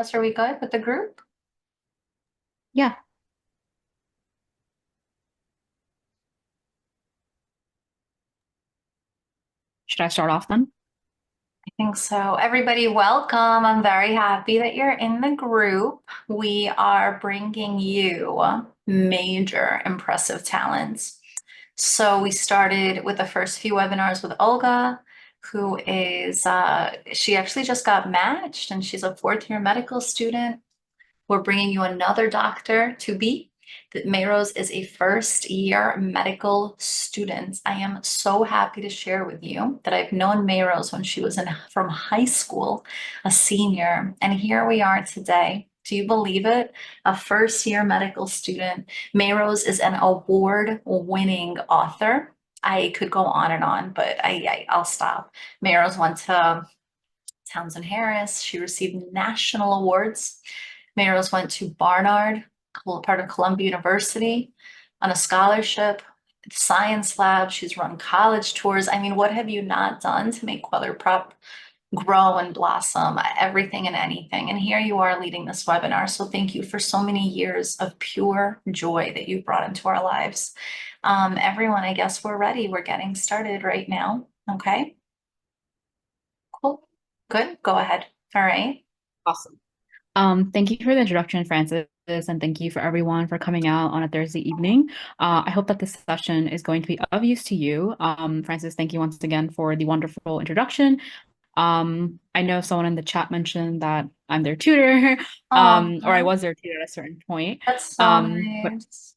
Are we good with the group? Yeah. Should I start off then? I think so. Everybody, welcome. I'm very happy that you're in the group. We are bringing you major impressive talents. So we started with the first few webinars with Olga, who is, she actually just got matched and she's a fourth-year medical student. We're bringing you another doctor to be. That Mayros is a first year medical student. I am so happy to share with you that I've known Mayros when she was from high school, a senior, and here we are today. Do you believe it? A first year medical student. Mayros is an award-winning author. I could go on and on, but I'll stop. Mayros went to Townsend Harris. She received national awards. Mayros went to Barnard, part of Columbia University, on a scholarship, science lab. She's run college tours. I mean, what have you not done to make Kweller Prep grow and blossom, everything and anything? And here you are leading this webinar. So thank you for so many years of pure joy that you've brought into our lives. Everyone, I guess we're ready. We're getting started right now. Okay, cool. Good. Go ahead. All right. Awesome. Thank you for the introduction, Francis, and thank you for everyone for coming out on a Thursday evening. I hope that this session is going to be of use to you. Francis, thank you once again for the wonderful introduction. I know someone in the chat mentioned that I'm their tutor, or I Oh, was their tutor at a certain point. that's so But nice.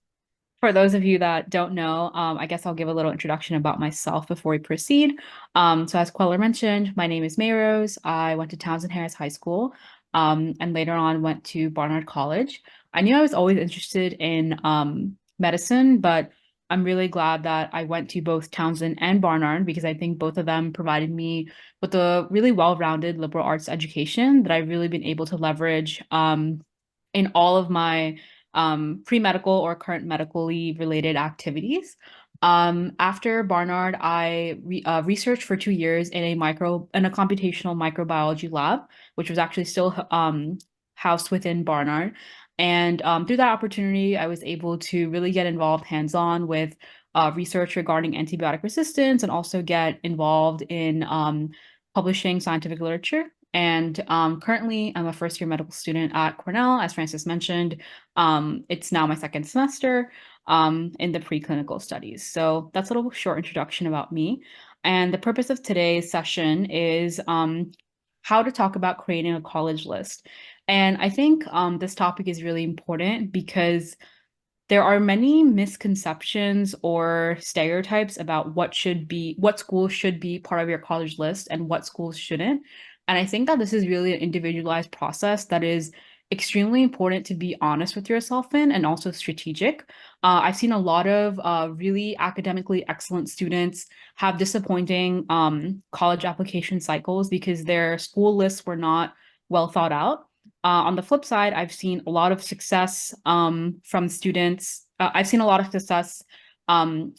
for those of you that don't know, I guess I'll give a little introduction about myself before we proceed. So as Queller mentioned, my name is Mayrose. I went to Townsend Harris High School, and later on went to Barnard College. I knew I was always interested in medicine, but I'm really glad that I went to both Townsend and Barnard because I think both of them provided me with a really well-rounded liberal arts education that I've really been able to leverage in all of my pre-medical or current medically related activities. After Barnard, I researched for 2 years in a computational microbiology lab, which was actually still housed within Barnard. And through that opportunity, I was able to really get involved hands-on with research regarding antibiotic resistance and also get involved in publishing scientific literature. And currently, I'm a first year medical student at Cornell, as Francis mentioned. It's now my second semester in the preclinical studies. So that's a little short introduction about me. And the purpose of today's session is how to talk about creating a college list. And I think this topic is really important because there are many misconceptions or stereotypes about what schools should be part of your college list and what schools shouldn't. And I think that this is really an individualized process that is extremely important to be honest with yourself in and also strategic. I've seen a lot of really academically excellent students have disappointing college application cycles because their school lists were not well thought out. On the flip side, I've seen a lot of success from students. I've seen a lot of success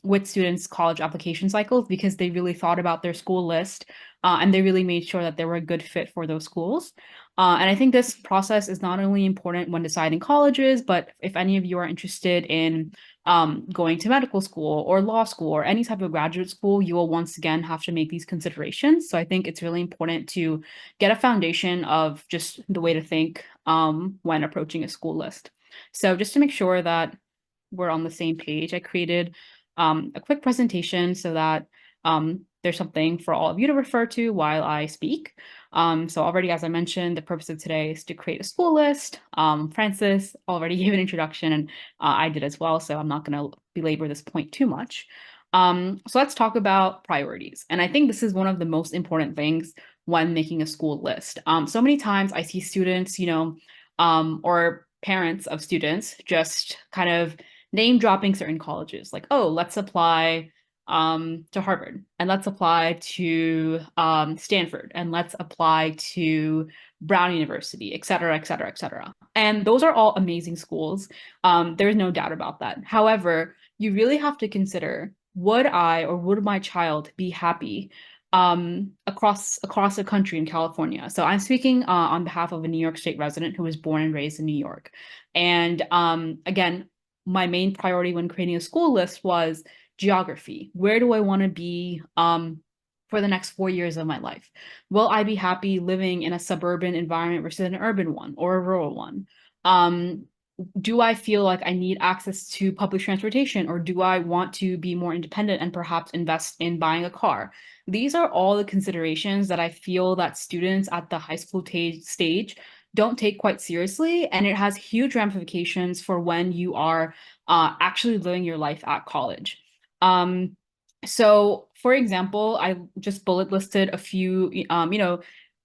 with students' college application cycles because they really thought about their school list and they really made sure that they were a good fit for those schools. And I think this process is not only important when deciding colleges, but if any of you are interested in going to medical school or law school or any type of graduate school, you will once again have to make these considerations. So I think it's really important to get a foundation of just the way to think when approaching a school list. So just to make sure that we're on the same page, I created a quick presentation so that there's something for all of you to refer to while I speak. So already, as I mentioned, the purpose of today is to create a school list. Francis already gave an introduction and I did as well, so I'm not going to belabor this point too much. So let's talk about priorities. And I think this is one of the most important things when making a school list. So many times I see students, or parents of students just kind of name dropping certain colleges, like, oh, let's apply to Harvard, and let's apply to Stanford, and let's apply to Brown University, et cetera, et cetera, et cetera. And those are all amazing schools. There's no doubt about that. However, you really have to consider, would I or would my child be happy across the country in California. So I'm speaking on behalf of a New York State resident who was born and raised in New York. And again, my main priority when creating a school list was geography. Where do I want to be for the next 4 years of my life? Will I be happy living in a suburban environment versus an urban one or a rural one? Um, do I feel like I need access to public transportation, or do I want to be more independent and perhaps invest in buying a car? These are all the considerations that I feel that students at the high school stage don't take quite seriously, and it has huge ramifications for when you are actually living your life at college. So, for example, I just bullet listed a few,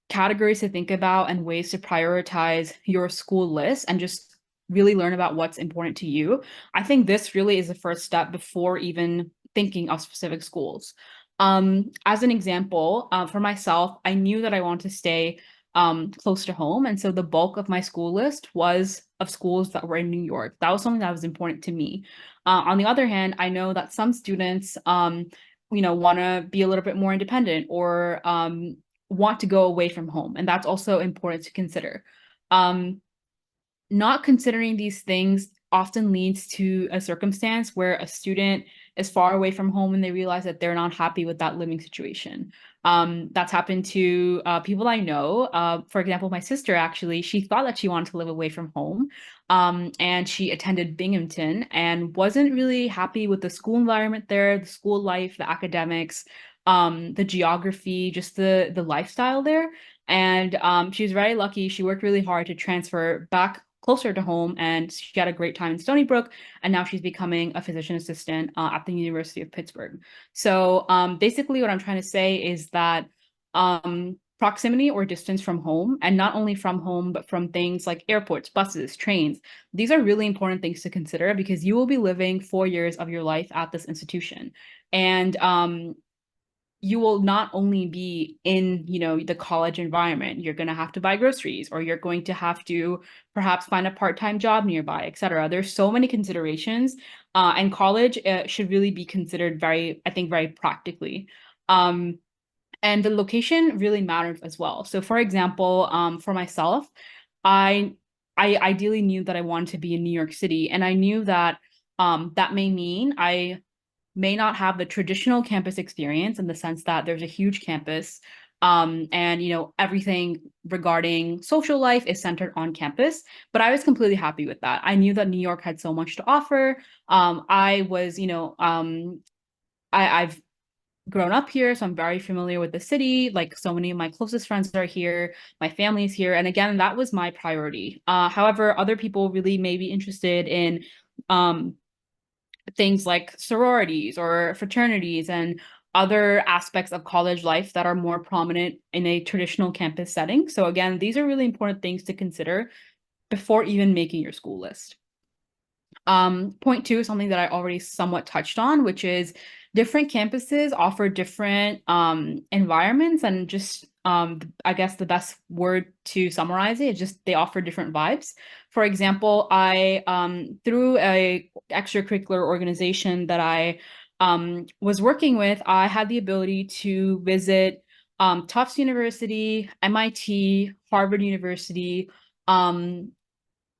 categories to think about and ways to prioritize your school list and just really learn about what's important to you. I think this really is the first step before even thinking of specific schools. As an example, for myself, I knew that I wanted to stay close to home. And so the bulk of my school list was of schools that were in New York. That was something that was important to me. On the other hand, I know that some students, want to be a little bit more independent or want to go away from home. And that's also important to consider. Um, Not considering these things often leads to a circumstance where a student is far away from home and they realize that they're not happy with that living situation. That's happened to people I know. For example, my sister actually, she thought that she wanted to live away from home. And she attended Binghamton and wasn't really happy with the school environment there, the school life, the academics, the geography, just the lifestyle there. And she was very lucky. She worked really hard to transfer back closer to home, and she had a great time in Stony Brook. And now she's becoming a physician assistant at the University of Pittsburgh. So basically, what I'm trying to say is that proximity or distance from home, and not only from home, but from things like airports, buses, trains, these are really important things to consider because you will be living 4 years of your life at this institution. And you will not only be in, the college environment, you're going to have to buy groceries, or you're going to have to perhaps find a part-time job nearby, etc. There's so many considerations, and college should really be considered I think, very practically. And the location really matters as well. So for example, for myself, I I ideally knew that I wanted to be in New York City, and I knew that that may mean I may not have the traditional campus experience in the sense that there's a huge campus, and everything regarding social life is centered on campus. But I was completely happy with that. I knew that New York had so much to offer. I was, I've grown up here, so I'm very familiar with the city. Like, so many of my closest friends are here, my family's here, and again, that was my priority. However, other people really may be interested in um, things like sororities or fraternities and other aspects of college life that are more prominent in a traditional campus setting. So again, these are really important things to consider before even making your school list. Point two is something that I already somewhat touched on, which is different campuses offer different environments, and just I guess the best word to summarize it is just they offer different vibes. For example, I through a extracurricular organization that I was working with, I had the ability to visit Tufts University, MIT, Harvard University, um,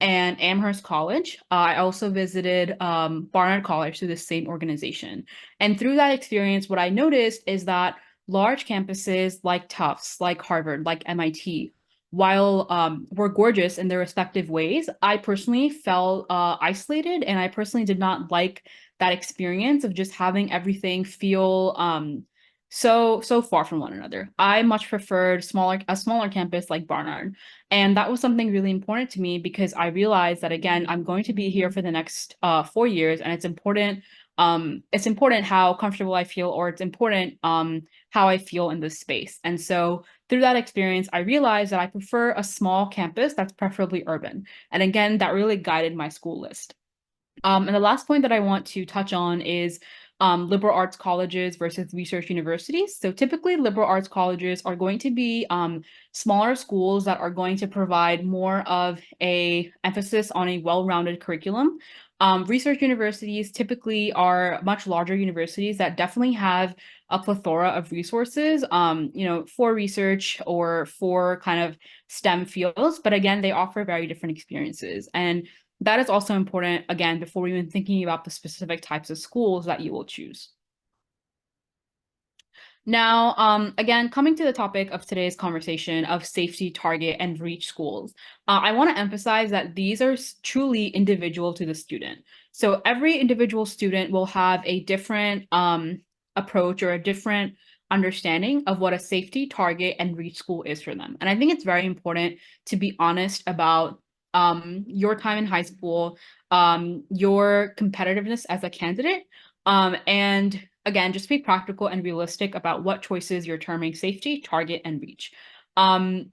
and Amherst College. I also visited Barnard College through the same organization. And through that experience, what I noticed is that large campuses like Tufts, like Harvard, like MIT, while were gorgeous in their respective ways, I personally felt isolated, and I personally did not like that experience of just having everything feel so far from one another. I much preferred a smaller campus like Barnard. And that was something really important to me because I realized that, again, I'm going to be here for the next 4 years, and it's important how comfortable I feel, or it's important how I feel in this space. And so through that experience, I realized that I prefer a small campus that's preferably urban. And again, that really guided my school list. And the last point that I want to touch on is liberal arts colleges versus research universities. So typically, liberal arts colleges are going to be smaller schools that are going to provide more of a emphasis on a well-rounded curriculum. Research universities typically are much larger universities that definitely have a plethora of resources, for research or for kind of STEM fields. But again, they offer very different experiences. And that is also important, again, before even thinking about the specific types of schools that you will choose. Now, again, coming to the topic of today's conversation of safety, target, and reach schools, I want to emphasize that these are truly individual to the student. So every individual student will have a different approach or a different understanding of what a safety, target, and reach school is for them. And I think it's very important to be honest about your time in high school, your competitiveness as a candidate, and again, just be practical and realistic about what choices you're terming safety, target, and reach. Um,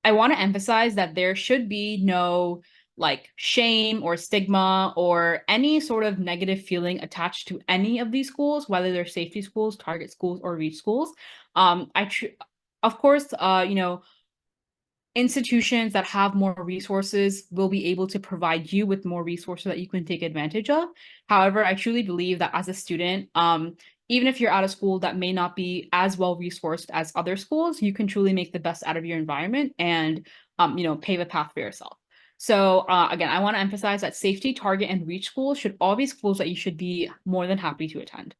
I want to emphasize that there should be no like shame or stigma or any sort of negative feeling attached to any of these schools, whether they're safety schools, target schools, or reach schools. Of course, institutions that have more resources will be able to provide you with more resources that you can take advantage of. However, I truly believe that as a student, even if you're at a school that may not be as well resourced as other schools, you can truly make the best out of your environment and, pave a path for yourself. So again, I want to emphasize that safety, target, and reach schools should all be schools that you should be more than happy to attend.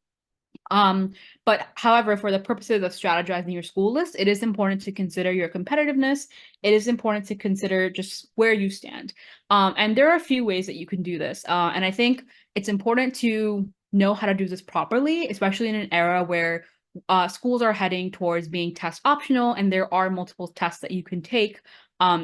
Um, but however, for the purposes of strategizing your school list, it is important to consider your competitiveness. It is important to consider just where you stand. And there are a few ways that you can do this. And I think it's important to know how to do this properly, especially in an era where schools are heading towards being test optional and there are multiple tests that you can take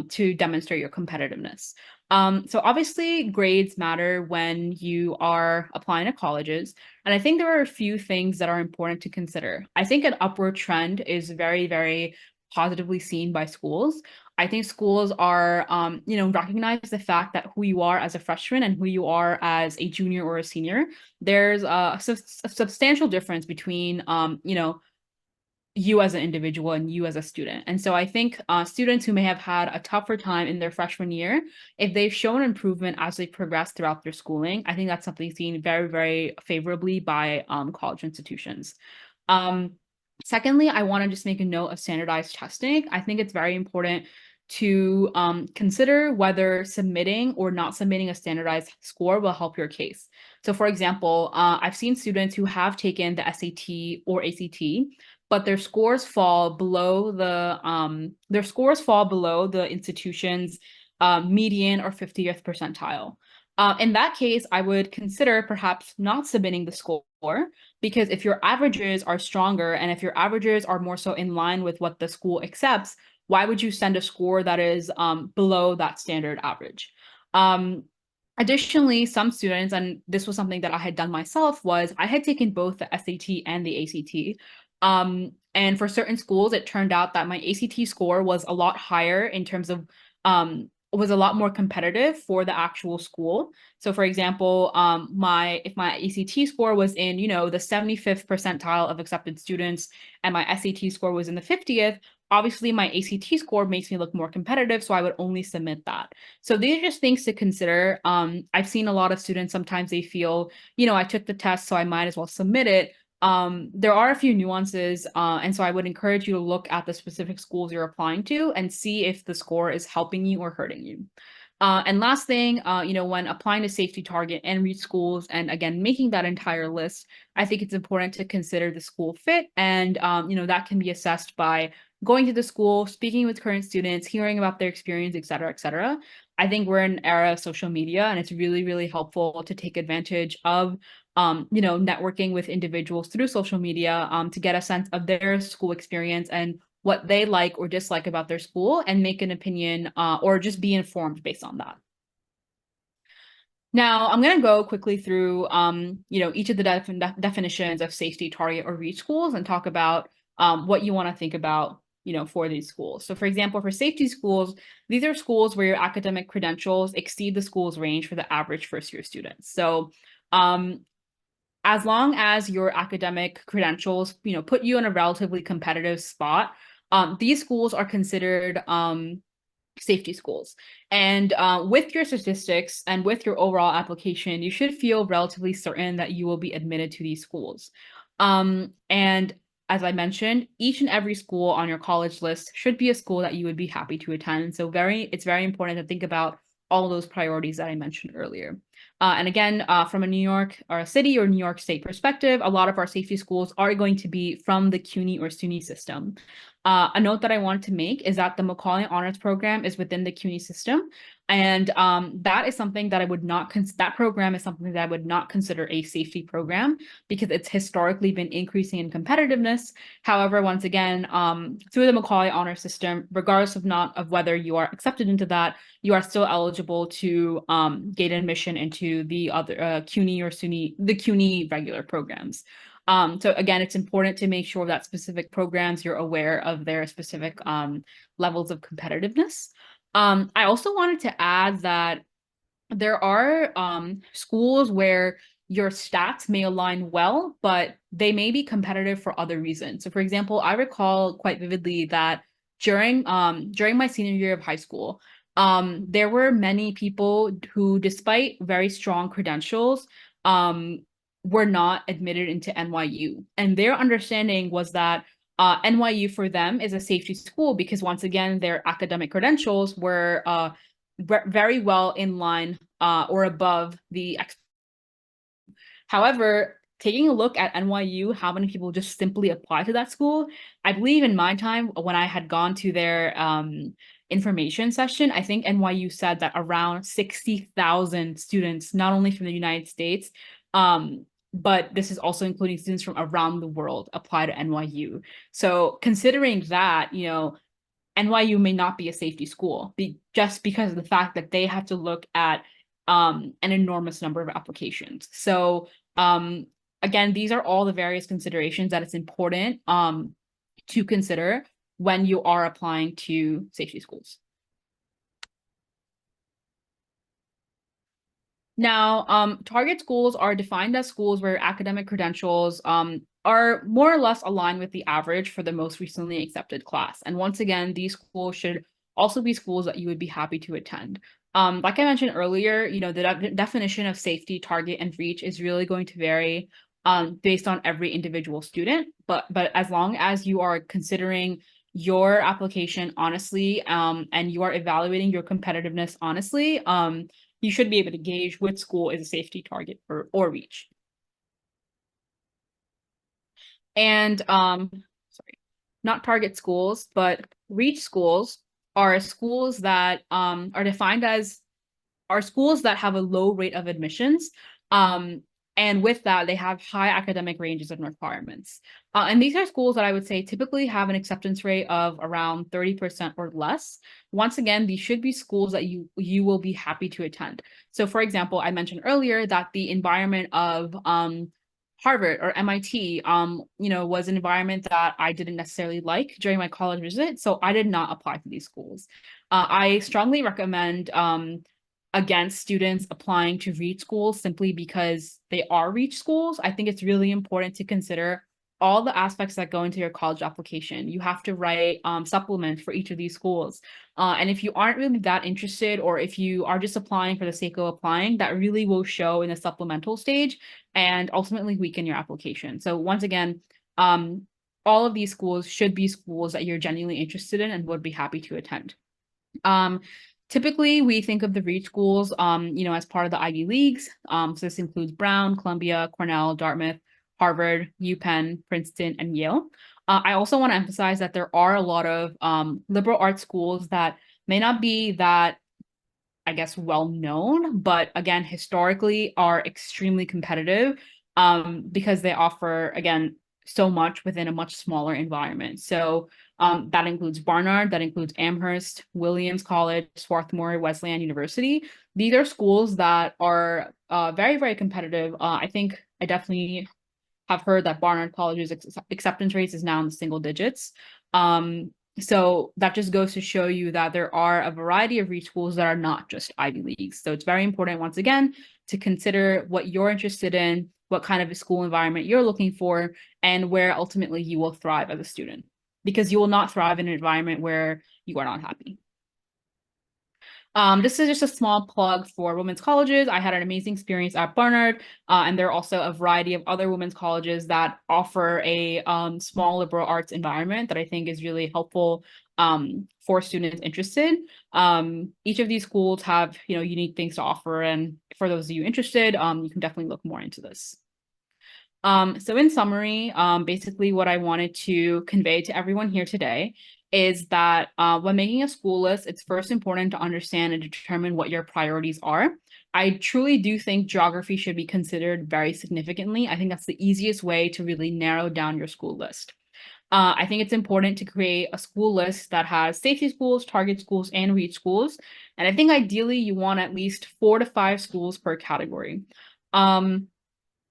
to demonstrate your competitiveness. So obviously grades matter when you are applying to colleges. And I think there are a few things that are important to consider. I think an upward trend is very, very positively seen by schools. I think schools are, recognize the fact that who you are as a freshman and who you are as a junior or a senior. There's a substantial difference between, you as an individual and you as a student. And so I think students who may have had a tougher time in their freshman year, if they've shown improvement as they progress throughout their schooling, I think that's something seen very, very favorably by college institutions. Um, Secondly, I want to just make a note of standardized testing. I think it's very important to consider whether submitting or not submitting a standardized score will help your case. So for example, I've seen students who have taken the SAT or ACT, but their scores fall below the institution's median or 50th percentile. In that case, I would consider perhaps not submitting the score, because if your averages are stronger and if your averages are more so in line with what the school accepts, why would you send a score that is below that standard average? Additionally, some students, and this was something that I had done myself, was I had taken both the SAT and the ACT. And for certain schools, it turned out that my ACT score was a lot higher in terms of was a lot more competitive for the actual school. So for example, if my ACT score was in, the 75th percentile of accepted students and my SAT score was in the 50th, obviously my ACT score makes me look more competitive, so I would only submit that. So these are just things to consider. I've seen a lot of students, sometimes they feel, I took the test, so I might as well submit it. There are a few nuances, and so I would encourage you to look at the specific schools you're applying to and see if the score is helping you or hurting you. And last thing, when applying to safety target and reach schools, and again, making that entire list, I think it's important to consider the school fit. And, that can be assessed by going to the school, speaking with current students, hearing about their experience, et cetera, et cetera. I think we're in an era of social media, and it's really, really helpful to take advantage of networking with individuals through social media to get a sense of their school experience and what they like or dislike about their school and make an opinion or just be informed based on that. Now, I'm going to go quickly through, each of the definitions of safety, target, or reach schools and talk about what you want to think about, for these schools. So for example, for safety schools, these are schools where your academic credentials exceed the school's range for the average first-year students. So as long as your academic credentials, put you in a relatively competitive spot, these schools are considered safety schools. And with your statistics and with your overall application, you should feel relatively certain that you will be admitted to these schools. And as I mentioned, each and every school on your college list should be a school that you would be happy to attend. So it's very important to think about all those priorities that I mentioned earlier. And again, from a New York or a city or New York State perspective, a lot of our safety schools are going to be from the CUNY or SUNY system. A note that I wanted to make is that the Macaulay Honors Program is within the CUNY system, and that is something that I would not that program is something that I would not consider a safety program because it's historically been increasing in competitiveness. However, once again, through the Macaulay Honor System, regardless of whether you are accepted into that, you are still eligible to gain admission into the other CUNY or SUNY, the CUNY regular programs. So again, it's important to make sure that specific programs, you're aware of their specific levels of competitiveness. I also wanted to add that there are schools where your stats may align well, but they may be competitive for other reasons. So for example, I recall quite vividly that during my senior year of high school, there were many people who, despite very strong credentials, um, were not admitted into NYU. And their understanding was that NYU for them is a safety school because once again, their academic credentials were very well in line or above the. However, taking a look at NYU, how many people just simply apply to that school? I believe in my time when I had gone to their information session, I think NYU said that around 60,000 students, not only from the United States, but this is also including students from around the world, apply to NYU. So considering that, NYU may not be a safety school just because of the fact that they have to look at an enormous number of applications. So again, these are all the various considerations that it's important to consider when you are applying to safety schools. Now, target schools are defined as schools where academic credentials are more or less aligned with the average for the most recently accepted class. And once again, these schools should also be schools that you would be happy to attend. Like I mentioned earlier, the definition of safety, target, and reach is really going to vary based on every individual student. But as long as you are considering your application honestly and you are evaluating your competitiveness honestly, you should be able to gauge which school is a safety target or reach. And sorry, not target schools, but reach schools are schools that are defined as schools that have a low rate of admissions. And with that, they have high academic ranges and requirements. And these are schools that I would say typically have an acceptance rate of around 30% or less. Once again, these should be schools that you will be happy to attend. So for example, I mentioned earlier that the environment of Harvard or MIT, was an environment that I didn't necessarily like during my college visit. So I did not apply to these schools. I strongly recommend against students applying to reach schools simply because they are reach schools. I think it's really important to consider all the aspects that go into your college application. You have to write supplements for each of these schools. And if you aren't really that interested, or if you are just applying for the sake of applying, that really will show in the supplemental stage and ultimately weaken your application. So once again, all of these schools should be schools that you're genuinely interested in and would be happy to attend. Typically, we think of the reach schools, as part of the Ivy Leagues. So this includes Brown, Columbia, Cornell, Dartmouth, Harvard, UPenn, Princeton, and Yale. I also want to emphasize that there are a lot of liberal arts schools that may not be that, I guess, well known, but again, historically are extremely competitive because they offer, again, so much within a much smaller environment. So that includes Barnard, that includes Amherst, Williams College, Swarthmore, Wesleyan University. These are schools that are very, very competitive. I think I definitely have heard that Barnard College's acceptance rates is now in the single digits. So that just goes to show you that there are a variety of reach schools that are not just Ivy Leagues. So it's very important, once again, to consider what you're interested in, what kind of a school environment you're looking for, and where ultimately you will thrive as a student. Because you will not thrive in an environment where you are not happy. This is just a small plug for women's colleges. I had an amazing experience at Barnard, and there are also a variety of other women's colleges that offer a small liberal arts environment that I think is really helpful for students interested. Each of these schools have, unique things to offer, and for those of you interested, you can definitely look more into this. So in summary, basically what I wanted to convey to everyone here today is that when making a school list, it's first important to understand and determine what your priorities are. I truly do think geography should be considered very significantly. I think that's the easiest way to really narrow down your school list. I think it's important to create a school list that has safety schools, target schools, and reach schools. And I think ideally you want at least 4 to 5 schools per category.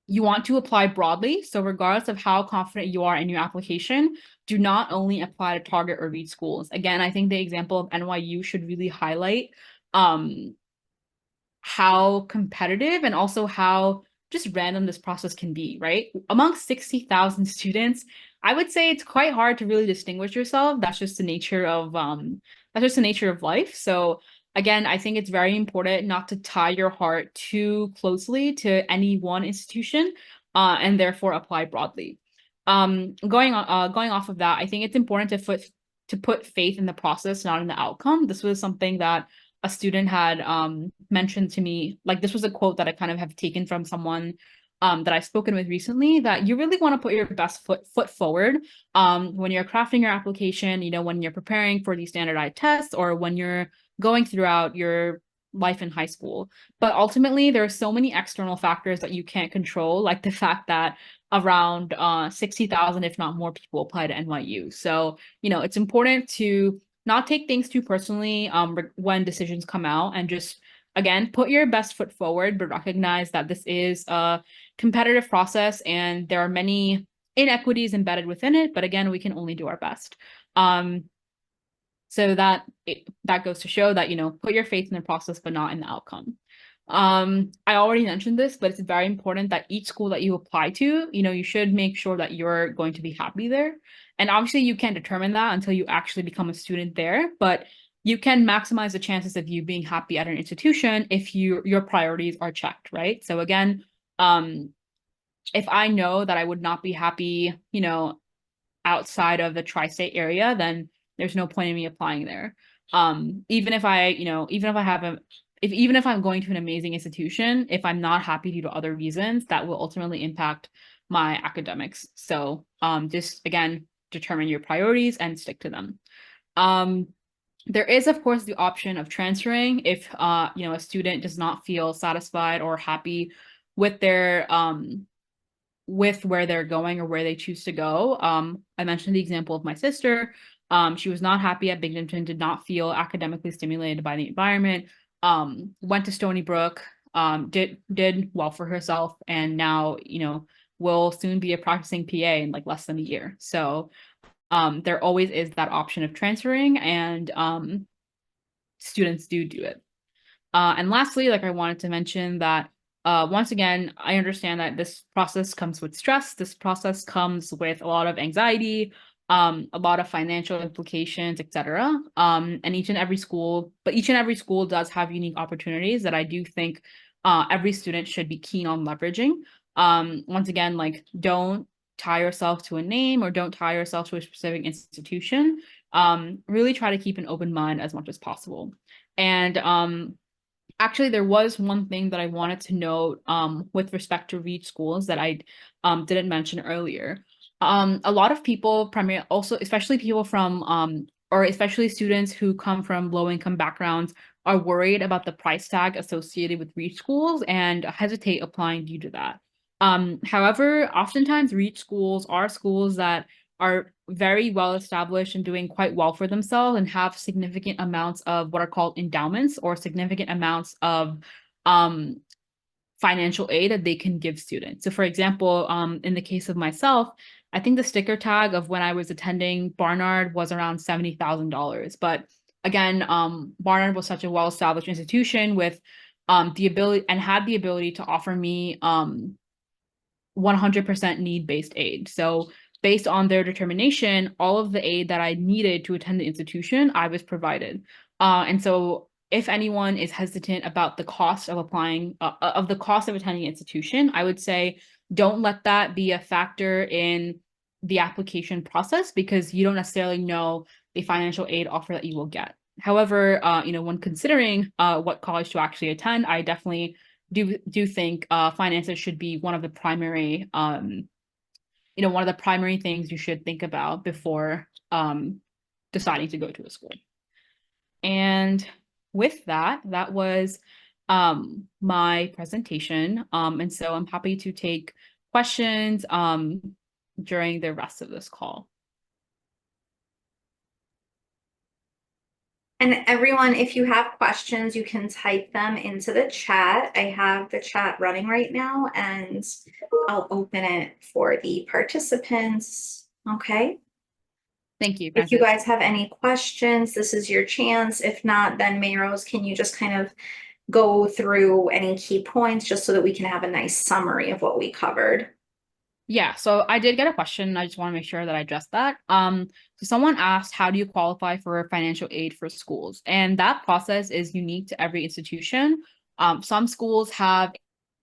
You want to apply broadly. So regardless of how confident you are in your application, do not only apply to target or reach schools. Again, I think the example of NYU should really highlight how competitive and also how just random this process can be, right? Amongst 60,000 students, I would say it's quite hard to really distinguish yourself. That's just the nature of life. So again, I think it's very important not to tie your heart too closely to any one institution, and therefore apply broadly. Going off of that, I think it's important to put faith in the process, not in the outcome. This was something that a student had mentioned to me. Like, this was a quote that I kind of have taken from someone that I've spoken with recently, that you really want to put your best foot forward when you're crafting your application, when you're preparing for these standardized tests, or when you're going throughout your life in high school. But ultimately, there are so many external factors that you can't control, like the fact that around 60,000, if not more, people apply to NYU. So, it's important to not take things too personally when decisions come out, and just, again, put your best foot forward, but recognize that this is a competitive process and there are many inequities embedded within it. But again, we can only do our best. So that goes to show that, put your faith in the process, but not in the outcome. I already mentioned this, but it's very important that each school that you apply to, you should make sure that you're going to be happy there. And obviously you can't determine that until you actually become a student there, but you can maximize the chances of you being happy at an institution if your priorities are checked, right? So again, if I know that I would not be happy, outside of the tri-state area, then there's no point in me applying there. Even if I'm going to an amazing institution, if I'm not happy due to other reasons, that will ultimately impact my academics. So just, again, determine your priorities and stick to them. There is, of course, the option of transferring if a student does not feel satisfied or happy with their with where they're going or where they choose to go. I mentioned the example of my sister. She was not happy at Binghamton, did not feel academically stimulated by the environment, went to Stony Brook, did well for herself, and now, will soon be a practicing PA in like less than a year. So there always is that option of transferring, and students do it. And lastly, like, I wanted to mention that once again, I understand that this process comes with stress. This process comes with a lot of anxiety, a lot of financial implications, etc. And each and every school does have unique opportunities that I do think every student should be keen on leveraging. Once again, like, don't tie yourself to a name or don't tie yourself to a specific institution. Really try to keep an open mind as much as possible. And actually, there was one thing that I wanted to note with respect to reach schools that I didn't mention earlier. A lot of people, primarily also, especially people from or especially students who come from low-income backgrounds, are worried about the price tag associated with reach schools and hesitate applying due to that. However, oftentimes reach schools are schools that are very well established and doing quite well for themselves and have significant amounts of what are called endowments, or significant amounts of financial aid that they can give students. So for example, in the case of myself, I think the sticker tag of when I was attending Barnard was around $70,000. But again, Barnard was such a well-established institution with the ability to offer me 100% need-based aid. So based on their determination, all of the aid that I needed to attend the institution, I was provided. And so if anyone is hesitant about the cost of applying, of the cost of attending an institution, I would say don't let that be a factor in the application process, because you don't necessarily know the financial aid offer that you will get. However, when considering what college to actually attend, I definitely do think finances should be one of the primary things you should think about before deciding to go to a school. And with that, that was my presentation. And so I'm happy to take questions during the rest of this call. And everyone, if you have questions, you can type them into the chat. I have the chat running right now, and I'll open it for the participants. Okay. Thank you, If you Francis. guys have any questions, this is your chance. If not, then Mayrose, can you just kind of go through any key points just so that we can have a nice summary of what we covered? Yeah, so I did get a question. I just want to make sure that I addressed that. So someone asked, how do you qualify for financial aid for schools? And that process is unique to every institution. Some schools have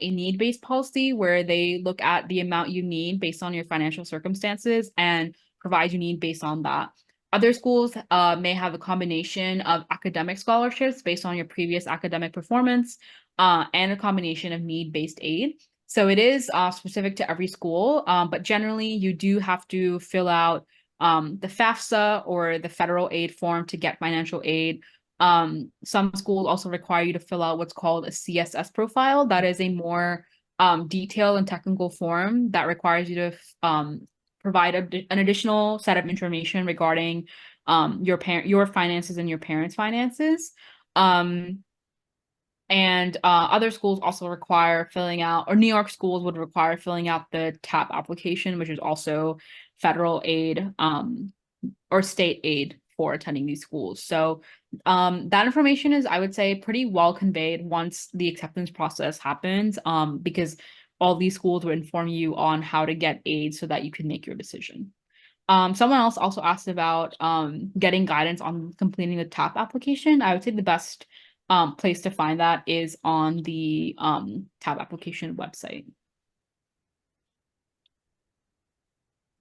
a need-based policy where they look at the amount you need based on your financial circumstances and provide you need based on that. Other schools may have a combination of academic scholarships based on your previous academic performance and a combination of need-based aid. So it is specific to every school, but generally you do have to fill out the FAFSA or the federal aid form to get financial aid. Some schools also require you to fill out what's called a CSS profile. That is a more detailed and technical form that requires you to provide an additional set of information regarding your finances and your parents' finances. And other schools also require filling out, or New York schools would require filling out the TAP application, which is also federal aid or state aid for attending these schools. So that information is, I would say, pretty well conveyed once the acceptance process happens, because all these schools would inform you on how to get aid so that you can make your decision. Someone else also asked about getting guidance on completing the TAP application. I would say the best place to find that is on the TAP application website.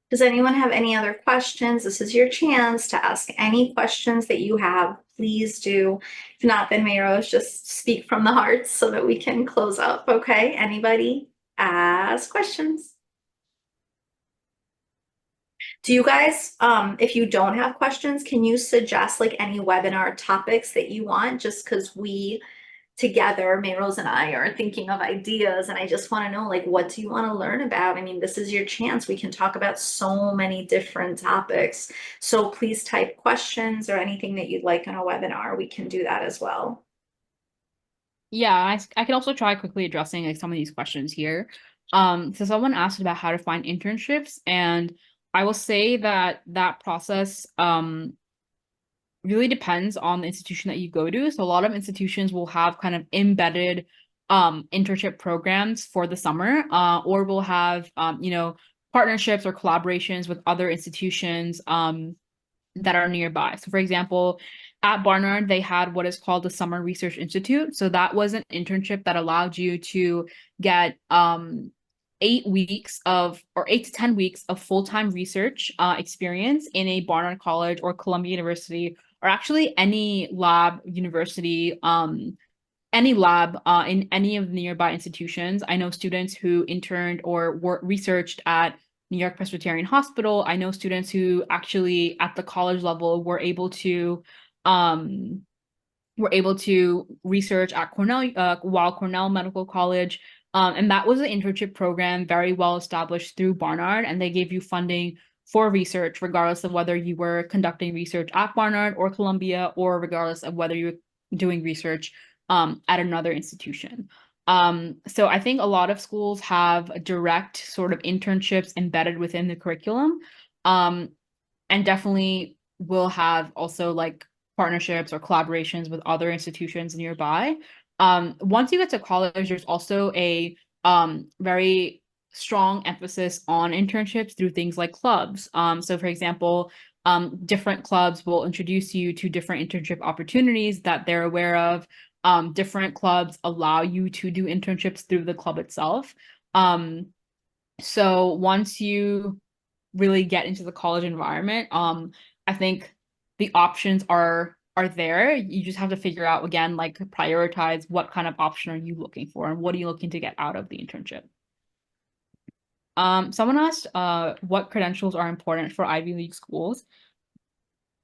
Does anyone have any other questions? This is your chance to ask any questions that you have. Please do. If not, then Mayrose, just speak from the heart so that we can close up. Okay. Anybody ask questions? Do you guys, if you don't have questions, can you suggest like any webinar topics that you want? Just because we together, Mayrose and I are thinking of ideas, and I just want to know, like, what do you want to learn about? I mean, this is your chance. We can talk about so many different topics. So please type questions or anything that you'd like on a webinar. We can do that as well. Yeah, I can also try quickly addressing like some of these questions here. So someone asked about how to find internships, and I will say that that process really depends on the institution that you go to. So a lot of institutions will have kind of embedded internship programs for the summer, or will have partnerships or collaborations with other institutions that are nearby. So for example, at Barnard, they had what is called the Summer Research Institute. So that was an internship that allowed you to get 8 to 10 weeks of full-time research experience in a Barnard College or Columbia University, or actually any lab university, any lab in any of the nearby institutions. I know students who interned or researched at New York Presbyterian Hospital. I know students who actually at the college level were able to research at Cornell, Weill Cornell Medical College. And that was an internship program very well established through Barnard, and they gave you funding for research, regardless of whether you were conducting research at Barnard or Columbia, or regardless of whether you were doing research at another institution. So I think a lot of schools have direct sort of internships embedded within the curriculum, and definitely will have also like partnerships or collaborations with other institutions nearby. Once you get to college, there's also a very strong emphasis on internships through things like clubs. So for example, Different clubs will introduce you to different internship opportunities that they're aware of. Different clubs allow you to do internships through the club itself. So once you really get into the college environment, I think the options are there. You just have to figure out again, like prioritize what kind of option are you looking for and what are you looking to get out of the internship. Someone asked what credentials are important for Ivy League schools.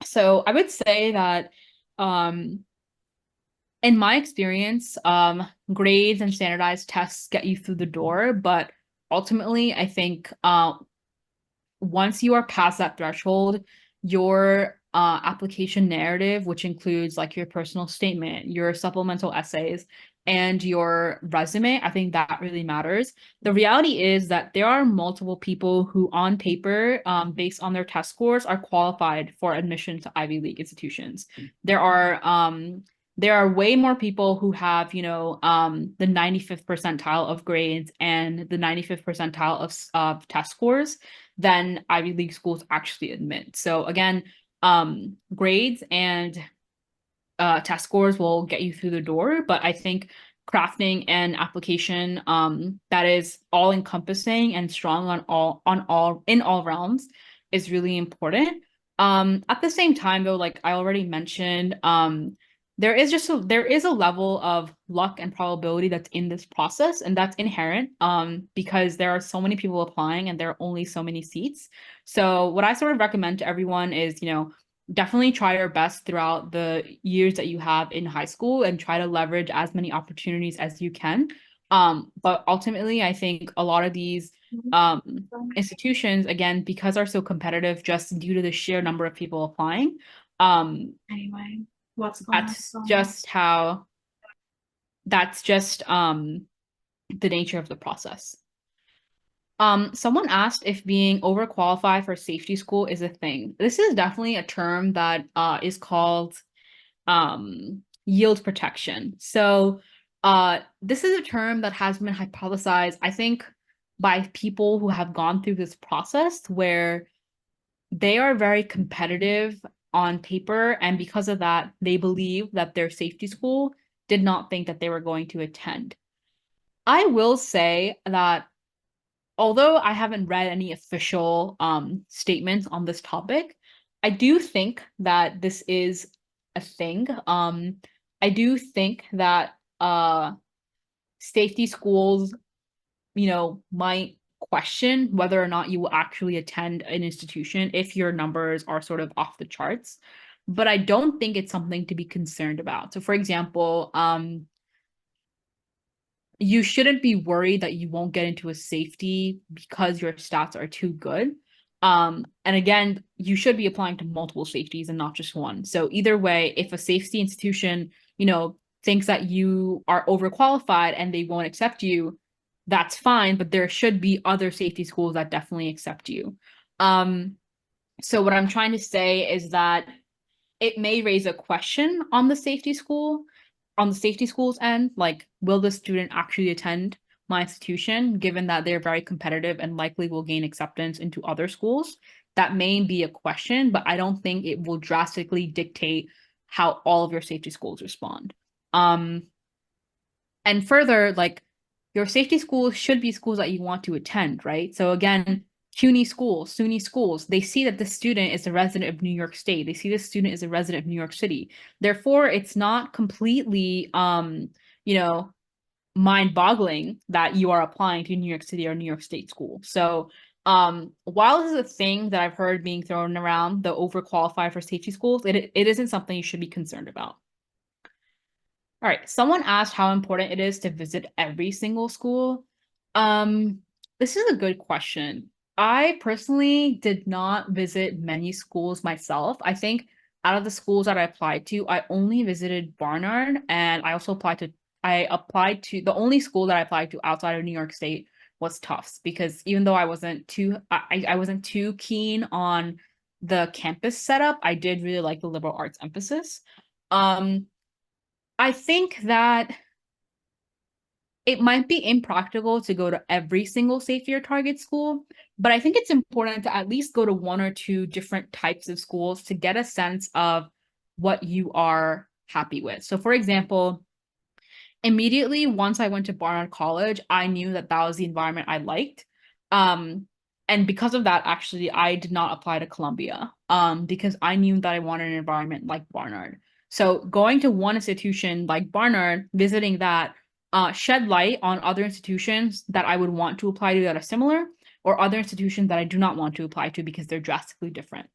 So I would say that um in my experience, grades and standardized tests get you through the door, but ultimately I think once you are past that threshold, your application narrative, which includes like your personal statement, your supplemental essays, and your resume, I think that really matters. The reality is that there are multiple people who, on paper, based on their test scores, are qualified for admission to Ivy League institutions. There are way more people who have, the 95th percentile of grades and the 95th percentile of test scores than Ivy League schools actually admit. So again, grades and test scores will get you through the door, but I think crafting an application that is all encompassing and strong in all realms is really important. At the same time, though, like I already mentioned, there is a level of luck and probability that's in this process, and that's inherent because there are so many people applying and there are only so many seats. So what I sort of recommend to everyone is, definitely try your best throughout the years that you have in high school and try to leverage as many opportunities as you can. But ultimately, I think a lot of these institutions, again, because are so competitive just due to the sheer number of people applying, Anyway, what's going on? That's just the nature of the process. Someone asked if being overqualified for safety school is a thing. This is definitely a term that is called yield protection. So this is a term that has been hypothesized, I think, by people who have gone through this process where they are very competitive on paper, and because of that, they believe that their safety school did not think that they were going to attend. I will say that although I haven't read any official statements on this topic, I do think that this is a thing. I do think that safety schools, might question whether or not you will actually attend an institution if your numbers are sort of off the charts. But I don't think it's something to be concerned about. So, for example, you shouldn't be worried that you won't get into a safety because your stats are too good. And again, you should be applying to multiple safeties and not just one. So either way, if a safety institution, thinks that you are overqualified and they won't accept you, that's fine, but there should be other safety schools that definitely accept you. So what I'm trying to say is that it may raise a question on the safety school's end, like, will the student actually attend my institution, given that they're very competitive and likely will gain acceptance into other schools? That may be a question, but I don't think it will drastically dictate how all of your safety schools respond. And further, like, your safety schools should be schools that you want to attend, right? So again, CUNY schools, SUNY schools, they see that the student is a resident of New York State. They see the student is a resident of New York City. Therefore, it's not completely mind-boggling that you are applying to New York City or New York State school. So while this is a thing that I've heard being thrown around, the overqualified for safety schools, it isn't something you should be concerned about. All right, someone asked how important it is to visit every single school. This is a good question. I personally did not visit many schools myself. I think out of the schools that I applied to, I only visited Barnard, and I applied to the only school that I applied to outside of New York State was Tufts, because even though I wasn't too keen on the campus setup, I did really like the liberal arts emphasis. I think that it might be impractical to go to every single safety or target school, but I think it's important to at least go to one or two different types of schools to get a sense of what you are happy with. So, for example, immediately once I went to Barnard College, I knew that that was the environment I liked. Um, and because of that, actually, I did not apply to Columbia because I knew that I wanted an environment like Barnard. So going to one institution like Barnard, visiting that, shed light on other institutions that I would want to apply to that are similar, or other institutions that I do not want to apply to because they're drastically different.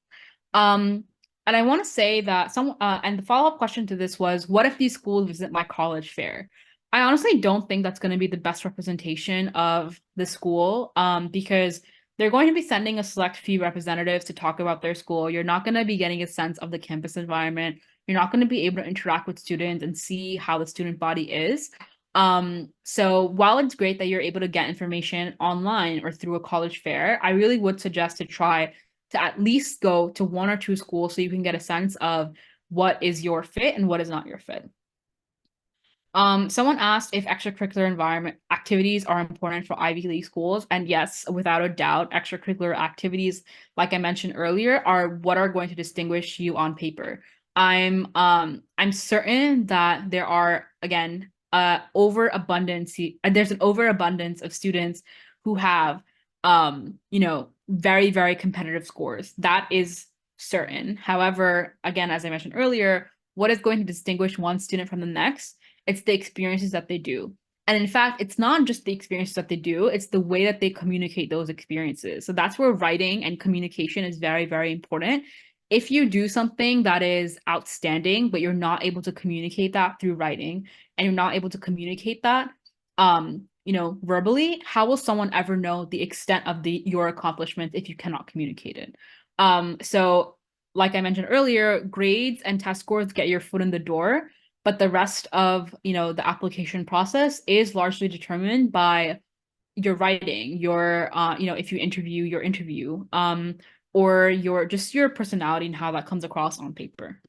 Um, and I want to say that and the follow-up question to this was, what if these schools visit my college fair? I honestly don't think that's going to be the best representation of the school, because they're going to be sending a select few representatives to talk about their school. You're not going to be getting a sense of the campus environment. You're not going to be able to interact with students and see how the student body is. So while it's great that you're able to get information online or through a college fair, I really would suggest to try to at least go to one or two schools so you can get a sense of what is your fit and what is not your fit. Someone asked if extracurricular environment activities are important for Ivy League schools, and yes, without a doubt, extracurricular activities, like I mentioned earlier, are what are going to distinguish you on paper. I'm certain that there are again there's an overabundance of students who have very, very competitive scores. That is certain. However, again, as I mentioned earlier, what is going to distinguish one student from the next? It's the experiences that they do. And in fact, it's not just the experiences that they do, it's the way that they communicate those experiences. So that's where writing and communication is very, very important. If you do something that is outstanding, but you're not able to communicate that through writing, and you're not able to communicate that, verbally, how will someone ever know the extent of your accomplishment if you cannot communicate it? So like I mentioned earlier, grades and test scores get your foot in the door, but the rest of the application process is largely determined by your writing, your if you interview, your interview, or your personality and how that comes across on paper.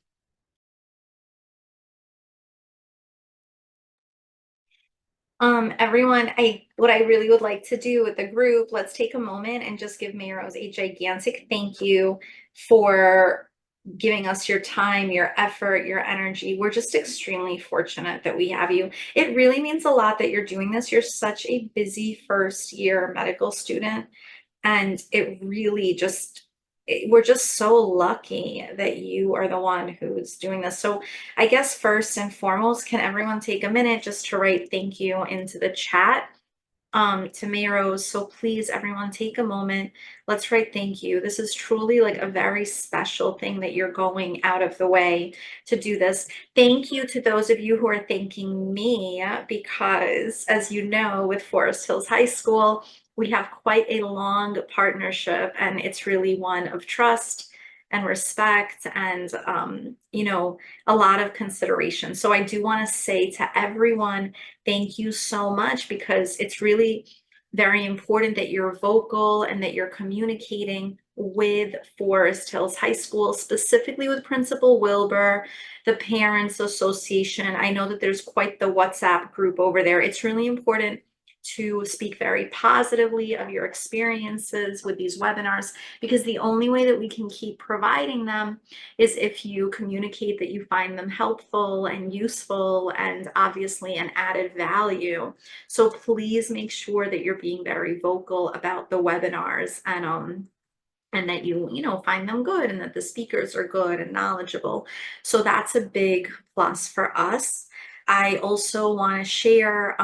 Everyone, what I really would like to do with the group, let's take a moment and just give Mayrose a gigantic thank you for giving us your time, your effort, your energy. We're just extremely fortunate that we have you. It really means a lot that you're doing this. You're such a busy first year medical student, and it really just we're just so lucky that you are the one who's doing this. So I guess first and foremost, can everyone take a minute just to write thank you into the chat to Mayrose? So please, everyone, take a moment. Let's write thank you. This is truly like a very special thing that you're going out of the way to do this. Thank you to those of you who are thanking me, because as you know, with Forest Hills High School, we have quite a long partnership, and it's really one of trust and respect and a lot of consideration. So I do want to say to everyone, thank you so much, because it's really very important that you're vocal and that you're communicating with Forest Hills High School, specifically with Principal Wilbur, the Parents Association. I know that there's quite the WhatsApp group over there. It's really important to speak very positively of your experiences with these webinars, because the only way that we can keep providing them is if you communicate that you find them helpful and useful and obviously an added value. So please make sure that you're being very vocal about the webinars, and that you find them good and that the speakers are good and knowledgeable. So that's a big plus for us. I also want to share,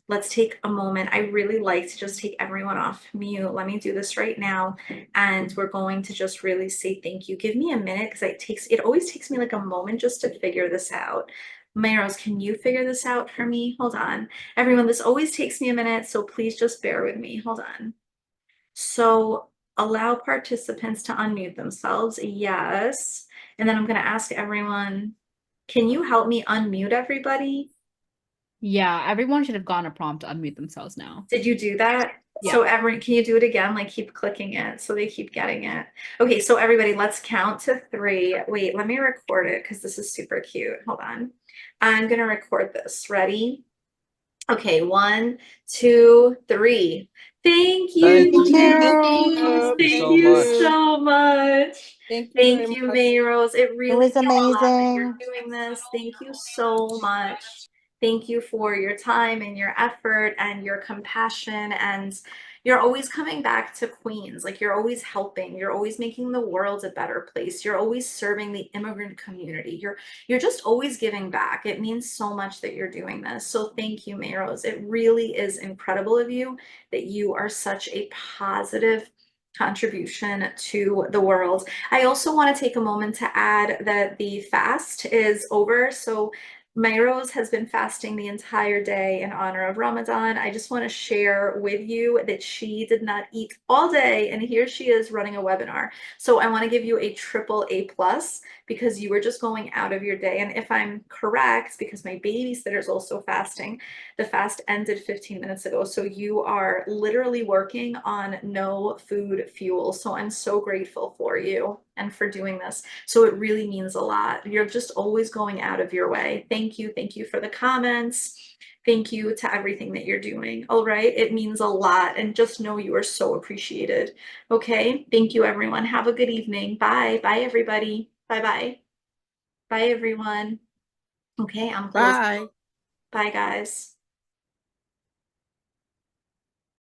let's take a moment. I really like to just take everyone off mute. Let me do this right now. And we're going to just really say thank you. Give me a minute, because it always takes me like a moment just to figure this out. Mayrose, can you figure this out for me? Hold on. Everyone, this always takes me a minute, so please just bear with me. Hold on. So allow participants to unmute themselves. Yes. And then I'm going to ask everyone, can you help me unmute everybody? Yeah, everyone should have gotten a prompt to unmute themselves now. Did you do that? Yeah. So can you do it again? Like keep clicking it so they keep getting it. Okay, so everybody, let's count to 3. Wait, let me record it because this is super cute. Hold on. I'm going to record this. Ready? Okay, 1, 2, 3. Thank Thank you, Thank you. you. James. Thank you Thank so you much. so much. Thank you very Thank you, much. Mayrose. It It really was means a lot that you're amazing. doing this. Thank you so much. Thank you for your time and your effort and your compassion. And you're always coming back to Queens. Like you're always helping. You're always making the world a better place. You're always serving the immigrant community. You're just always giving back. It means so much that you're doing this. So thank you, Mayrose. It really is incredible of you that you are such a positive contribution to the world. I also want to take a moment to add that the fast is over. So Mayrose has been fasting the entire day in honor of Ramadan. I just want to share with you that she did not eat all day, and here she is running a webinar. So I want to give you a triple A plus because you were just going out of your day. And if I'm correct, because my babysitter is also fasting, the fast ended 15 minutes ago. So you are literally working on no food fuel. So I'm so grateful for you and for doing this. So it really means a lot. You're just always going out of your way. Thank you. Thank you for the comments. Thank you to everything that you're doing. All right. It means a lot. And just know you are so appreciated. Okay. Thank you, everyone. Have a good evening. Bye. Bye, everybody. Bye bye. Bye, everyone. Okay. I'm closing. Bye. Bye, guys.